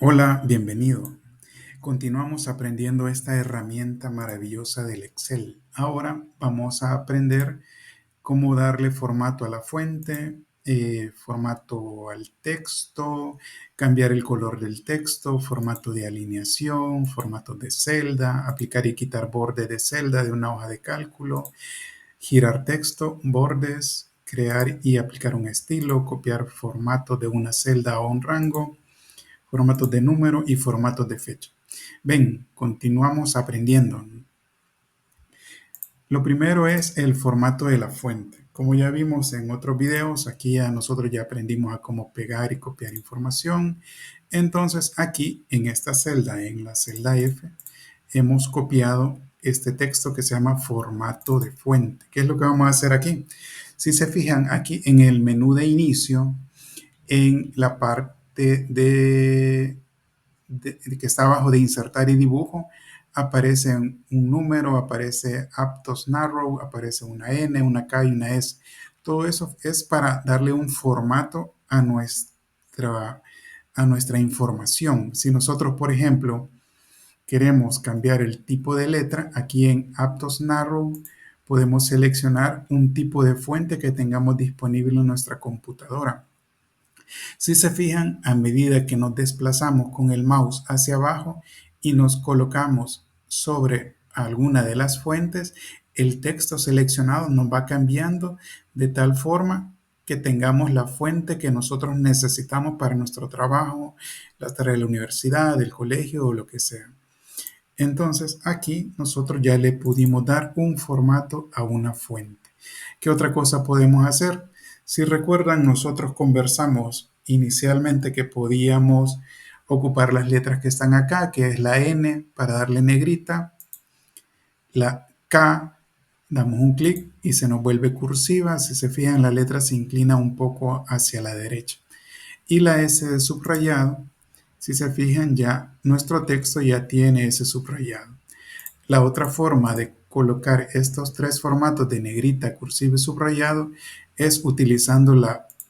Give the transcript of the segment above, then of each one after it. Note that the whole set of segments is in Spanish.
Hola, bienvenido. Continuamos aprendiendo esta herramienta maravillosa del Excel. Ahora vamos a aprender cómo darle formato a la fuente, formato al texto, cambiar el color del texto, formato de alineación, formato de celda, aplicar y quitar borde de celda de una hoja de cálculo, girar texto, bordes, crear y aplicar un estilo, copiar formato de una celda o un rango, formatos de número y formatos de fecha. Ven, continuamos aprendiendo. Lo primero es el formato de la fuente. Como ya vimos en otros videos, aquí nosotros ya aprendimos a cómo pegar y copiar información. Entonces aquí en esta celda, en la celda F, hemos copiado este texto que se llama formato de fuente. ¿Qué es lo que vamos a hacer aquí? Si se fijan aquí en el menú de inicio, en la parte que está abajo de insertar y dibujo, aparece un número, aparece aptos narrow, aparece una N, una K y una S. Todo eso es para darle un formato a nuestra información. Si nosotros, por ejemplo, queremos cambiar el tipo de letra, aquí en aptos narrow podemos seleccionar un tipo de fuente que tengamos disponible en nuestra computadora. Si se fijan, a medida que nos desplazamos con el mouse hacia abajo y nos colocamos sobre alguna de las fuentes, el texto seleccionado nos va cambiando de tal forma que tengamos la fuente que nosotros necesitamos para nuestro trabajo, la tarea de la universidad, del colegio o lo que sea. Entonces aquí nosotros ya le pudimos dar un formato a una fuente. ¿Qué otra cosa podemos hacer? Si recuerdan, nosotros conversamos inicialmente que podíamos ocupar las letras que están acá, que es la N para darle negrita, la K, damos un clic y se nos vuelve cursiva. Si se fijan, la letra se inclina un poco hacia la derecha. Y la S de subrayado, si se fijan, ya nuestro texto ya tiene ese subrayado. La otra forma de colocar estos tres formatos de negrita, cursiva y subrayado es utilizando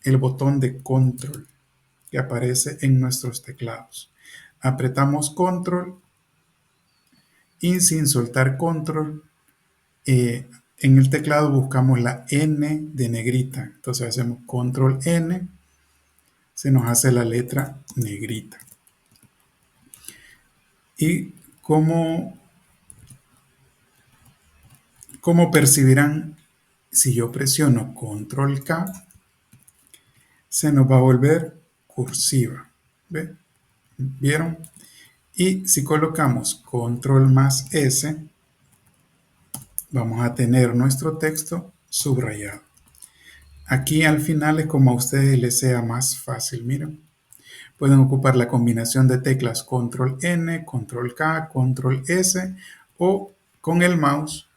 el botón de control que aparece en nuestros teclados. Apretamos control y sin soltar control, en el teclado buscamos la N de negrita. Entonces hacemos control N, se nos hace la letra negrita. Y como percibirán, si yo presiono control K, se nos va a volver cursiva. ¿Ve? ¿Vieron? Y si colocamos control más S, vamos a tener nuestro texto subrayado. Aquí al final es como a ustedes les sea más fácil. Miren, pueden ocupar la combinación de teclas control N, control K, control S o con el mouse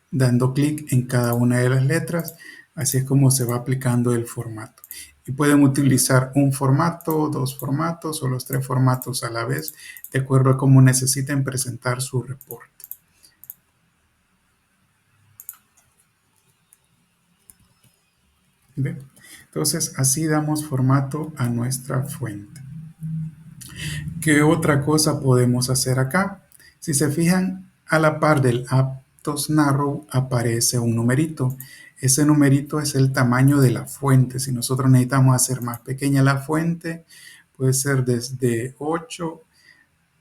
dando clic en cada una de las letras. Así es como se va aplicando el formato. Y pueden utilizar un formato, dos formatos o los tres formatos a la vez, de acuerdo a cómo necesiten presentar su reporte. ¿Ve? Entonces, así damos formato a nuestra fuente. ¿Qué otra cosa podemos hacer acá? Si se fijan, a la par del aptos narrow aparece un numerito. Ese numerito es el tamaño de la fuente. Si nosotros necesitamos hacer más pequeña la fuente, puede ser desde 8,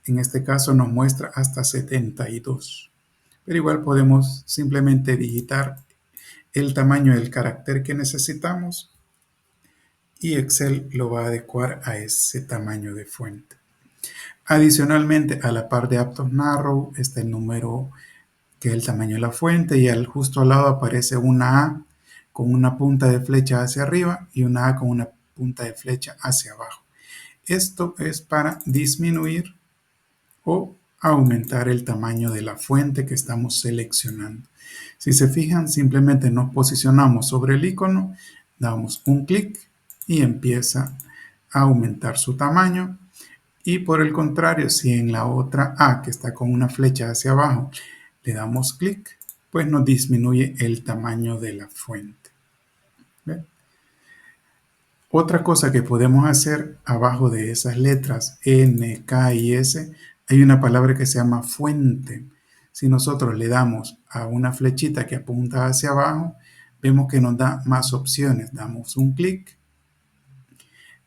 en este caso nos muestra hasta 72. Pero igual podemos simplemente digitar el tamaño del carácter que necesitamos y Excel lo va a adecuar a ese tamaño de fuente. Adicionalmente, a la par de aptos narrow está el número que es el tamaño de la fuente y justo al lado aparece una A con una punta de flecha hacia arriba y una A con una punta de flecha hacia abajo. Esto es para disminuir o aumentar el tamaño de la fuente que estamos seleccionando. Si se fijan, simplemente nos posicionamos sobre el icono, damos un clic y empieza a aumentar su tamaño. Y por el contrario, si en la otra A que está con una flecha hacia abajo le damos clic, pues nos disminuye el tamaño de la fuente. ¿Ve? Otra cosa que podemos hacer abajo de esas letras N, K y S, hay una palabra que se llama fuente. Si nosotros le damos a una flechita que apunta hacia abajo, vemos que nos da más opciones. Damos un clic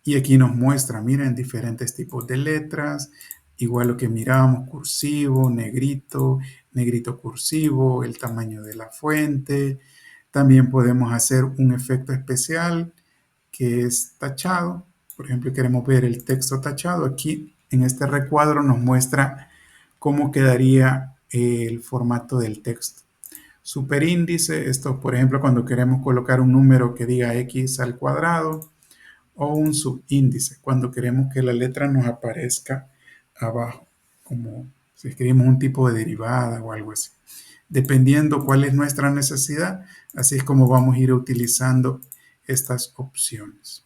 y aquí nos muestra, miren, diferentes tipos de letras, igual lo que mirábamos, cursivo, negrito, negrito cursivo, el tamaño de la fuente. También podemos hacer un efecto especial que es tachado. Por ejemplo, queremos ver el texto tachado. Aquí en este recuadro nos muestra cómo quedaría el formato del texto. Superíndice, esto por ejemplo cuando queremos colocar un número que diga x al cuadrado, o un subíndice cuando queremos que la letra nos aparezca abajo, como si escribimos un tipo de derivada o algo así. Dependiendo cuál es nuestra necesidad, así es como vamos a ir utilizando estas opciones.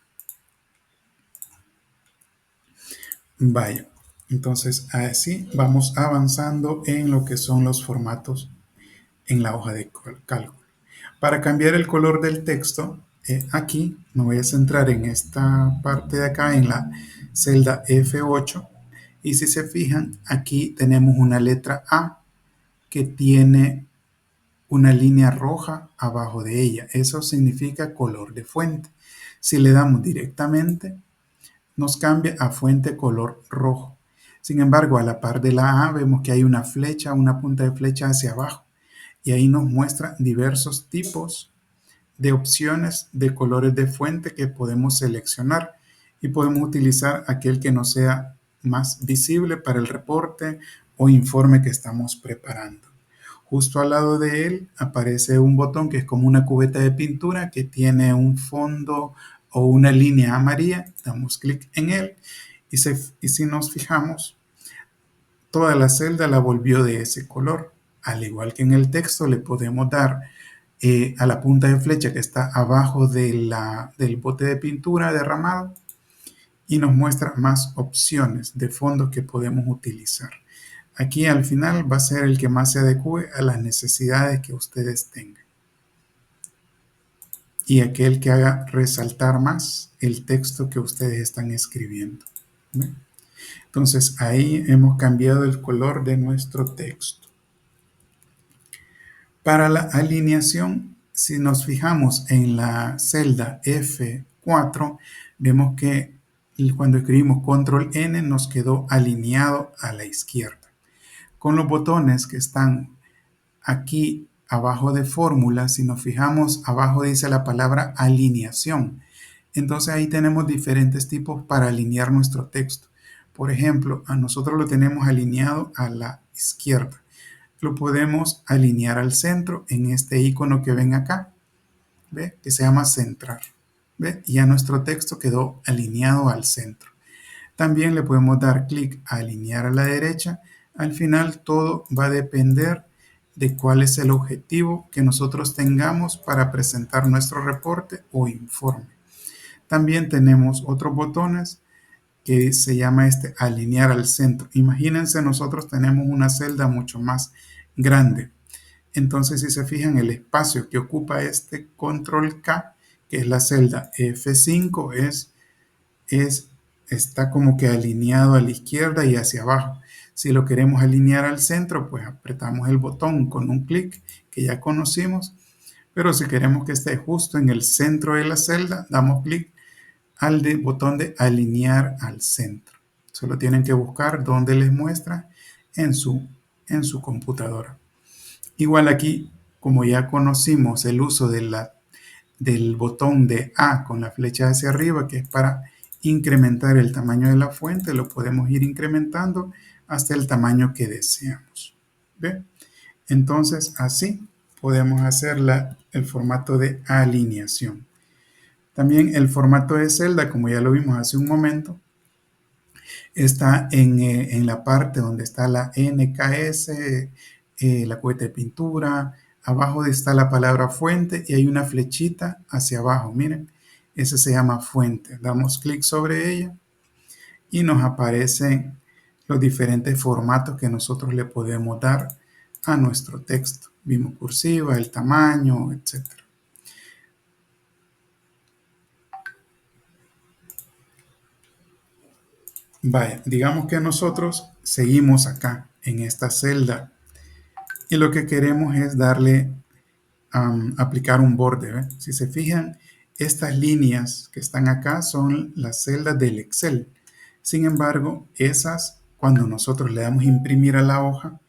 Vaya, entonces así vamos avanzando en lo que son los formatos en la hoja de cálculo. Para cambiar el color del texto, aquí me voy a centrar en esta parte de acá, en la celda F8, y si se fijan, aquí tenemos una letra A que tiene una línea roja abajo de ella. Eso significa color de fuente. Si le damos directamente, nos cambia a fuente color rojo. Sin embargo, a la par de la A vemos que hay una flecha, una punta de flecha hacia abajo, y ahí nos muestra diversos tipos de opciones de colores de fuente que podemos seleccionar y podemos utilizar aquel que nos sea más visible para el reporte o informe que estamos preparando. Justo al lado de él aparece un botón que es como una cubeta de pintura que tiene un fondo o una línea amarilla. Damos clic en él y si nos fijamos, toda la celda la volvió de ese color. Al igual que en el texto, le podemos dar a la punta de flecha que está abajo del bote de pintura derramado y nos muestra más opciones de fondos que podemos utilizar. Aquí al final va a ser el que más se adecue a las necesidades que ustedes tengan y aquel que haga resaltar más el texto que ustedes están escribiendo. ¿Ven? Entonces ahí hemos cambiado el color de nuestro texto. Para la alineación, si nos fijamos en la celda F4, vemos que cuando escribimos control N nos quedó alineado a la izquierda. Con los botones que están aquí abajo de fórmula, si nos fijamos, abajo dice la palabra alineación. Entonces ahí tenemos diferentes tipos para alinear nuestro texto. Por ejemplo, a nosotros lo tenemos alineado a la izquierda. Lo podemos alinear al centro en este icono que ven acá, ¿ve? Que se llama centrar. ¿Ve? Y ya nuestro texto quedó alineado al centro. También le podemos dar clic a alinear a la derecha. Al final todo va a depender de cuál es el objetivo que nosotros tengamos para presentar nuestro reporte o informe. También tenemos otros botones que se llama alinear al centro. Imagínense, nosotros tenemos una celda mucho más grande. Entonces, si se fijan, el espacio que ocupa este control K, que es la celda F5, está como que alineado a la izquierda y hacia abajo. Si lo queremos alinear al centro, pues apretamos el botón con un clic que ya conocimos. Pero si queremos que esté justo en el centro de la celda, damos clic al botón de alinear al centro. Solo tienen que buscar dónde les muestra en su computadora. Igual aquí, como ya conocimos el uso del botón de A con la flecha hacia arriba, que es para incrementar el tamaño de la fuente, lo podemos ir incrementando hasta el tamaño que deseamos. ¿Ve? Entonces, así podemos hacer el formato de alineación. También el formato de celda, como ya lo vimos hace un momento, está en la parte donde está la NKS, la cubeta de pintura. Abajo está la palabra fuente y hay una flechita hacia abajo. Miren, ese se llama fuente. Damos clic sobre ella y nos aparecen los diferentes formatos que nosotros le podemos dar a nuestro texto. Vimos cursiva, el tamaño, etc. Vaya, digamos que nosotros seguimos acá en esta celda y lo que queremos es darle, aplicar un borde. ¿Ve? Si se fijan, estas líneas que están acá son las celdas del Excel. Sin embargo, esas, cuando nosotros le damos imprimir a la hoja,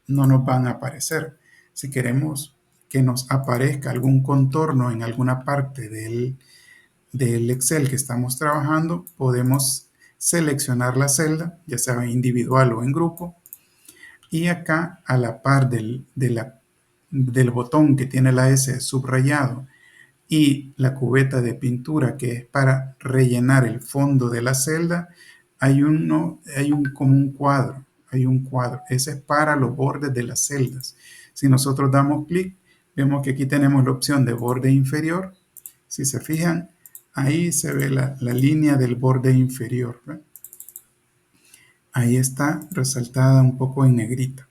no nos van a aparecer. Si queremos que nos aparezca algún contorno en alguna parte del Excel que estamos trabajando, podemos seleccionar la celda, ya sea individual o en grupo, y acá a la par del botón que tiene la S subrayado y la cubeta de pintura que es para rellenar el fondo de la celda, como un cuadro, hay un cuadro, ese es para los bordes de las celdas. Si nosotros damos clic, vemos que aquí tenemos la opción de borde inferior. Si se fijan, ahí se ve la línea del borde inferior, ¿ve? Ahí está resaltada un poco en negrita.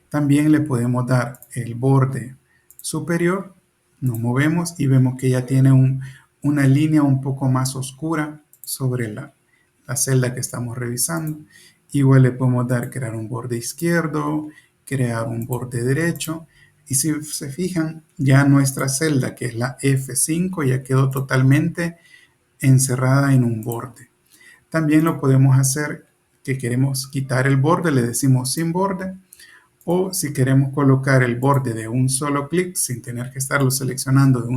También le podemos dar el borde superior, nos movemos y vemos que ya tiene una línea un poco más oscura sobre la celda que estamos revisando. Igual le podemos dar crear un borde izquierdo, crear un borde derecho. Y si se fijan, ya nuestra celda, que es la F5, ya quedó totalmente encerrada en un borde. También lo podemos hacer que queremos quitar el borde, le decimos sin borde. O si queremos colocar el borde de un solo clic sin tener que estarlo seleccionando de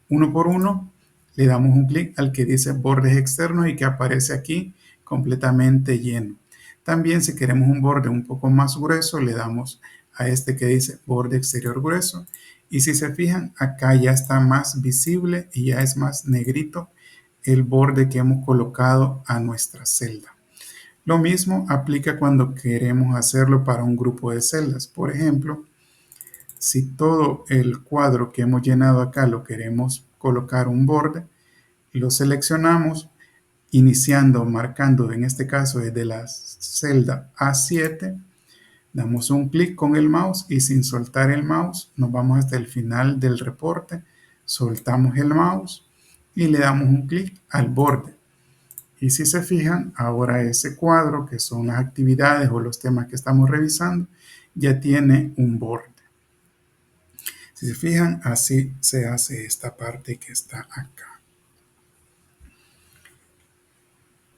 uno por uno, le damos un clic al que dice bordes externos y que aparece aquí completamente lleno. También si queremos un borde un poco más grueso, le damos a este que dice borde exterior grueso. Y si se fijan, acá ya está más visible y ya es más negrito el borde que hemos colocado a nuestra celda. Lo mismo aplica cuando queremos hacerlo para un grupo de celdas. Por ejemplo, si todo el cuadro que hemos llenado acá lo queremos colocar un borde, lo seleccionamos iniciando, marcando, en este caso desde la celda A7, damos un clic con el mouse y sin soltar el mouse nos vamos hasta el final del reporte, soltamos el mouse y le damos un clic al borde. Y si se fijan, ahora ese cuadro, que son las actividades o los temas que estamos revisando, ya tiene un borde. Si se fijan, así se hace esta parte que está acá.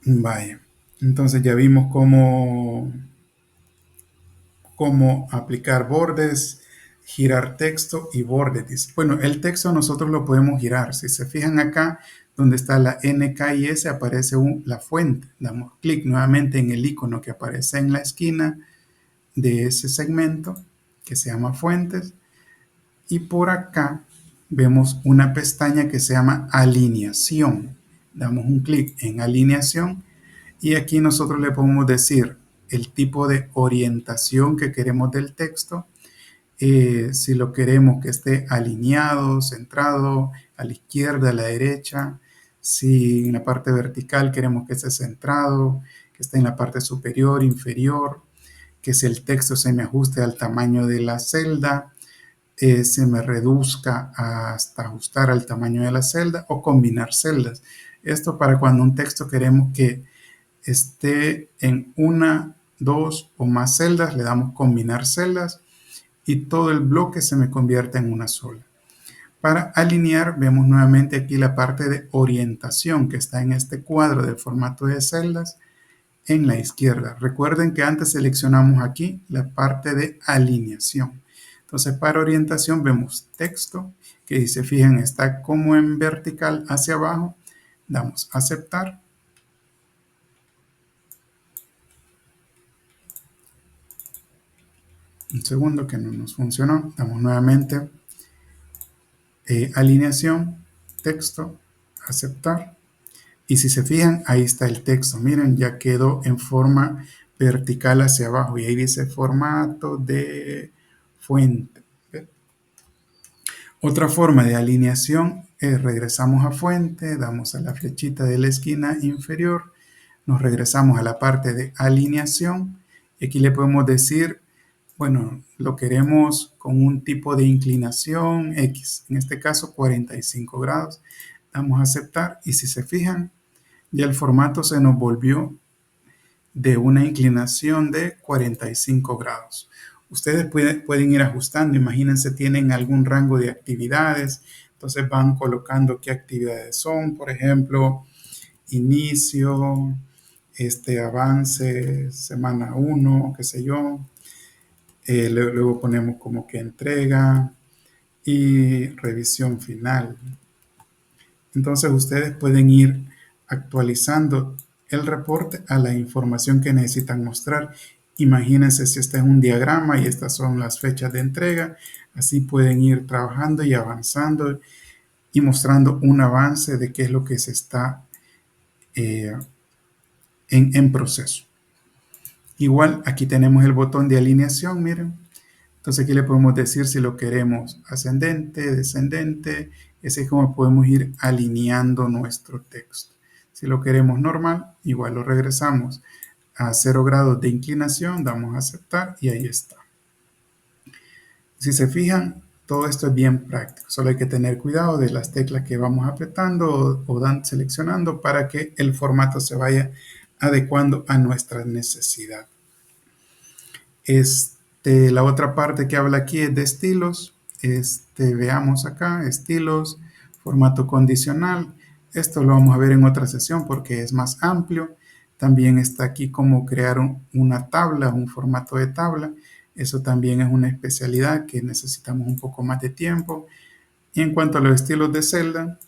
Vaya, entonces ya vimos cómo aplicar bordes, girar texto y bordes. Bueno, el texto nosotros lo podemos girar. Si se fijan acá, donde está la NKIS, aparece la fuente. Damos clic nuevamente en el icono que aparece en la esquina de ese segmento, que se llama fuentes. Y por acá vemos una pestaña que se llama alineación. Damos un clic en alineación y aquí nosotros le podemos decir el tipo de orientación que queremos del texto, si lo queremos que esté alineado, centrado, a la izquierda, a la derecha, si en la parte vertical queremos que esté centrado, que esté en la parte superior, inferior, que si el texto se me ajuste al tamaño de la celda, se me reduzca hasta ajustar al tamaño de la celda o combinar celdas. Esto para cuando un texto queremos que esté en una, dos o más celdas, le damos combinar celdas y todo el bloque se me convierte en una sola. Para alinear, vemos nuevamente aquí la parte de orientación que está en este cuadro de formato de celdas en la izquierda. Recuerden que antes seleccionamos aquí la parte de alineación. Entonces, para orientación vemos texto, que si se fijan está como en vertical hacia abajo. Damos aceptar. Un segundo que no nos funcionó. Damos nuevamente alineación, texto, aceptar. Y si se fijan, ahí está el texto. Miren, ya quedó en forma vertical hacia abajo y ahí dice formato de fuente. ¿Ve? Otra forma de alineación es regresamos a fuente, damos a la flechita de la esquina inferior, nos regresamos a la parte de alineación y aquí le podemos decir, bueno, lo queremos con un tipo de inclinación X, en este caso 45 grados. Damos a aceptar y si se fijan, y el formato se nos volvió de una inclinación de 45 grados. Ustedes pueden ir ajustando, imagínense, tienen algún rango de actividades, entonces van colocando qué actividades son, por ejemplo, inicio, avance, semana 1, qué sé yo. Luego ponemos como que entrega y revisión final. Entonces ustedes pueden ir actualizando el reporte a la información que necesitan mostrar. Imagínense si este es un diagrama y estas son las fechas de entrega. Así pueden ir trabajando y avanzando y mostrando un avance de qué es lo que se está eh, en proceso. Igual aquí tenemos el botón de alineación, miren. Entonces aquí le podemos decir si lo queremos ascendente, descendente, y así es como podemos ir alineando nuestro texto. Si lo queremos normal, igual lo regresamos a 0 grados de inclinación, damos a aceptar y ahí está. Si se fijan, todo esto es bien práctico, solo hay que tener cuidado de las teclas que vamos apretando o seleccionando para que el formato se vaya adecuando a nuestra necesidad. La otra parte que habla aquí es de estilos. Veamos acá, estilos, formato condicional. Esto lo vamos a ver en otra sesión porque es más amplio. También está aquí cómo crear una tabla, un formato de tabla. Eso también es una especialidad que necesitamos un poco más de tiempo. Y en cuanto a los estilos de celda,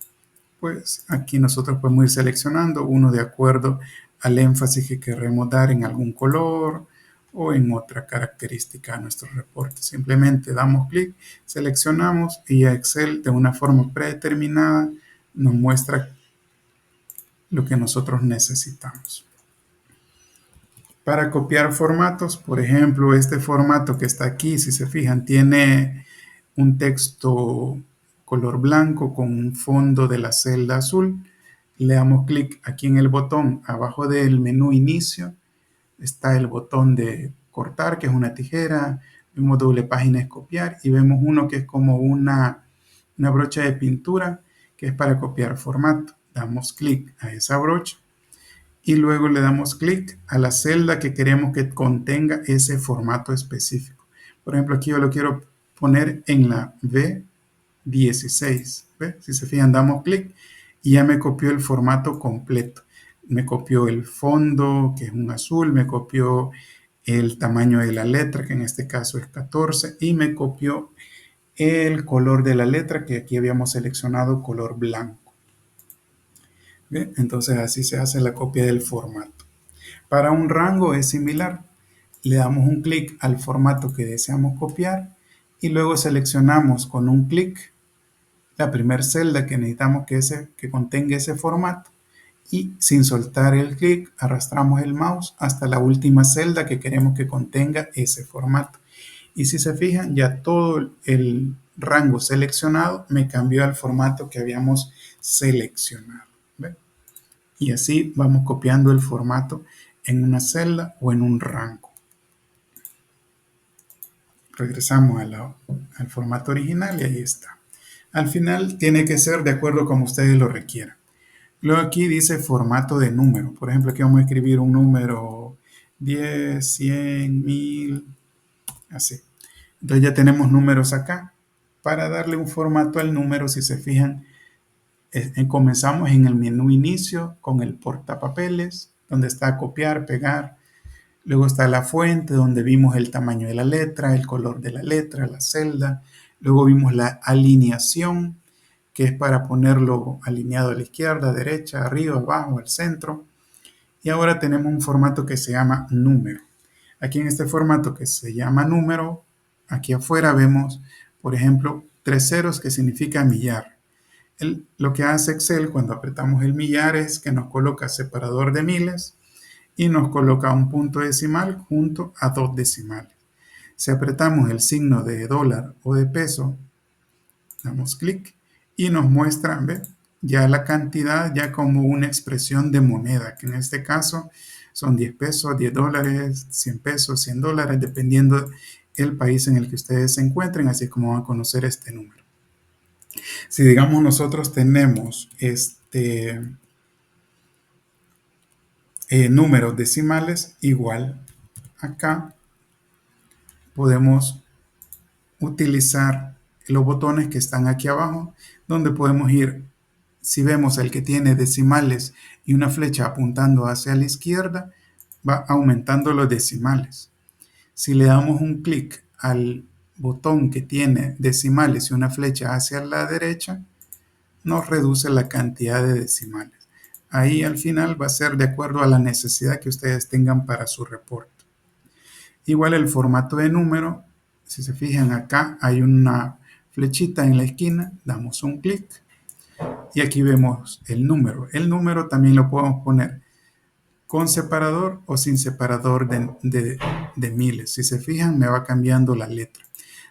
pues aquí nosotros podemos ir seleccionando uno de acuerdo al énfasis que queremos dar en algún color o en otra característica a nuestro reporte. Simplemente damos clic, seleccionamos y Excel de una forma predeterminada nos muestra lo que nosotros necesitamos. Para copiar formatos, por ejemplo, este formato que está aquí, si se fijan, tiene un texto color blanco con un fondo de la celda azul. Le damos clic aquí en el botón abajo del menú inicio. Está el botón de cortar, que es una tijera. Vemos doble página es copiar y vemos uno que es como una brocha de pintura que es para copiar formato. Damos clic a esa brocha y luego le damos clic a la celda que queremos que contenga ese formato específico. Por ejemplo, aquí yo lo quiero poner en la B16. ¿Ve? Si se fijan, damos clic y ya me copió el formato completo. Me copió el fondo, que es un azul, me copió el tamaño de la letra, que en este caso es 14, y me copió el color de la letra, que aquí habíamos seleccionado color blanco. ¿Ve? Entonces así se hace la copia del formato. Para un rango es similar. Le damos un clic al formato que deseamos copiar y luego seleccionamos con un clic la primera celda que necesitamos que contenga ese formato y sin soltar el clic arrastramos el mouse hasta la última celda que queremos que contenga ese formato. Y si se fijan, ya todo el rango seleccionado me cambió al formato que habíamos seleccionado. ¿Ve? Y así vamos copiando el formato en una celda o en un rango. Regresamos al formato original y ahí está. Al final tiene que ser de acuerdo como ustedes lo requieran. Luego aquí dice formato de número. Por ejemplo, aquí vamos a escribir un número 10, 100, 1000, así. Entonces ya tenemos números acá. Para darle un formato al número, si se fijan, comenzamos en el menú inicio con el portapapeles, donde está copiar, pegar. Luego está la fuente, donde vimos el tamaño de la letra, el color de la letra, la celda. Luego vimos la alineación, que es para ponerlo alineado a la izquierda, derecha, arriba, abajo, al centro. Y ahora tenemos un formato que se llama número. Aquí en este formato que se llama número, aquí afuera vemos, por ejemplo, 3 ceros que significa millar. Lo que hace Excel cuando apretamos el millar es que nos coloca separador de miles y nos coloca un punto decimal junto a 2 decimales. Si apretamos el signo de dólar o de peso, damos clic y nos muestra, ¿ve? Ya la cantidad ya como una expresión de moneda, que en este caso son 10 pesos, 10 dólares, 100 pesos, 100 dólares, dependiendo el país en el que ustedes se encuentren, así como van a conocer este número. Si digamos nosotros tenemos números decimales, igual acá podemos utilizar los botones que están aquí abajo, donde podemos ir, si vemos el que tiene decimales y una flecha apuntando hacia la izquierda, va aumentando los decimales. Si le damos un clic al botón que tiene decimales y una flecha hacia la derecha, nos reduce la cantidad de decimales. Ahí al final va a ser de acuerdo a la necesidad que ustedes tengan para su reporte. Igual el formato de número, si se fijan acá hay una flechita en la esquina, damos un clic y aquí vemos el número. El número también lo podemos poner con separador o sin separador de miles. Si se fijan me va cambiando la letra.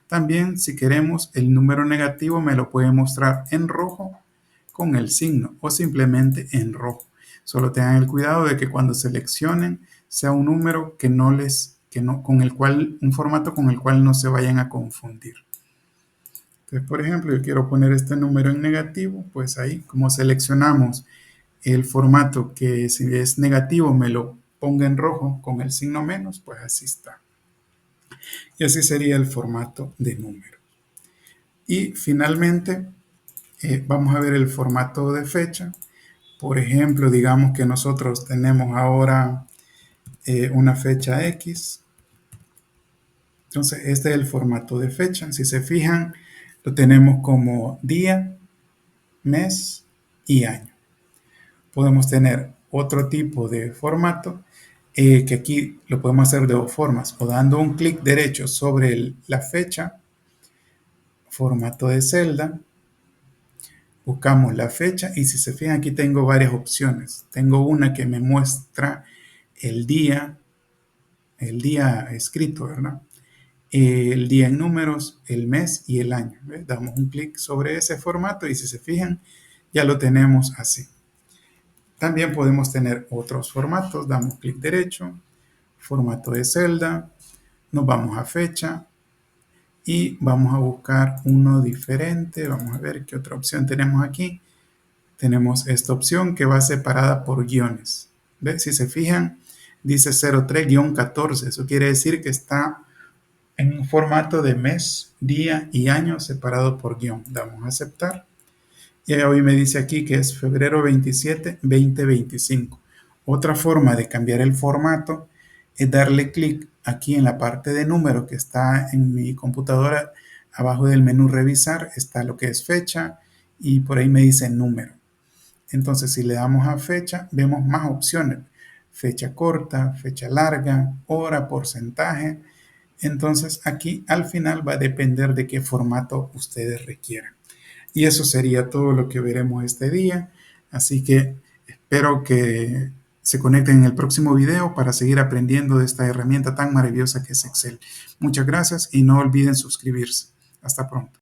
También si queremos el número negativo me lo puede mostrar en rojo con el signo o simplemente en rojo. Solo tengan el cuidado de que cuando seleccionen sea un número con el cual, un formato con el cual no se vayan a confundir. Entonces, por ejemplo, yo quiero poner este número en negativo, pues ahí como seleccionamos el formato que si es negativo me lo ponga en rojo con el signo menos, pues así está. Y así sería el formato de número. Y finalmente, vamos a ver el formato de fecha. Por ejemplo, digamos que nosotros tenemos ahora una fecha X. Entonces, este es el formato de fecha. Si se fijan, lo tenemos como día, mes y año. Podemos tener otro tipo de formato que aquí lo podemos hacer de dos formas. O dando un clic derecho sobre la fecha, formato de celda, buscamos la fecha y si se fijan aquí tengo varias opciones. Tengo una que me muestra el día escrito, ¿verdad? El día en números, el mes y el año. ¿Ves? Damos un clic sobre ese formato y si se fijan ya lo tenemos así. También podemos tener otros formatos. Damos clic derecho, formato de celda, nos vamos a fecha y vamos a buscar uno diferente. Vamos a ver qué otra opción tenemos aquí. Tenemos esta opción que va separada por guiones. ¿Ves? Si se fijan, dice 03-14. Eso quiere decir que está en un formato de mes, día y año separado por guión. Damos a aceptar. Y hoy me dice aquí que es febrero 27, 2025. Otra forma de cambiar el formato es darle clic aquí en la parte de número que está en mi computadora. Abajo del menú revisar está lo que es fecha y por ahí me dice número. Entonces si le damos a fecha vemos más opciones. Fecha corta, fecha larga, hora, porcentaje. Entonces aquí al final va a depender de qué formato ustedes requieran. Y eso sería todo lo que veremos este día. Así que espero que se conecten en el próximo video para seguir aprendiendo de esta herramienta tan maravillosa que es Excel. Muchas gracias y no olviden suscribirse. Hasta pronto.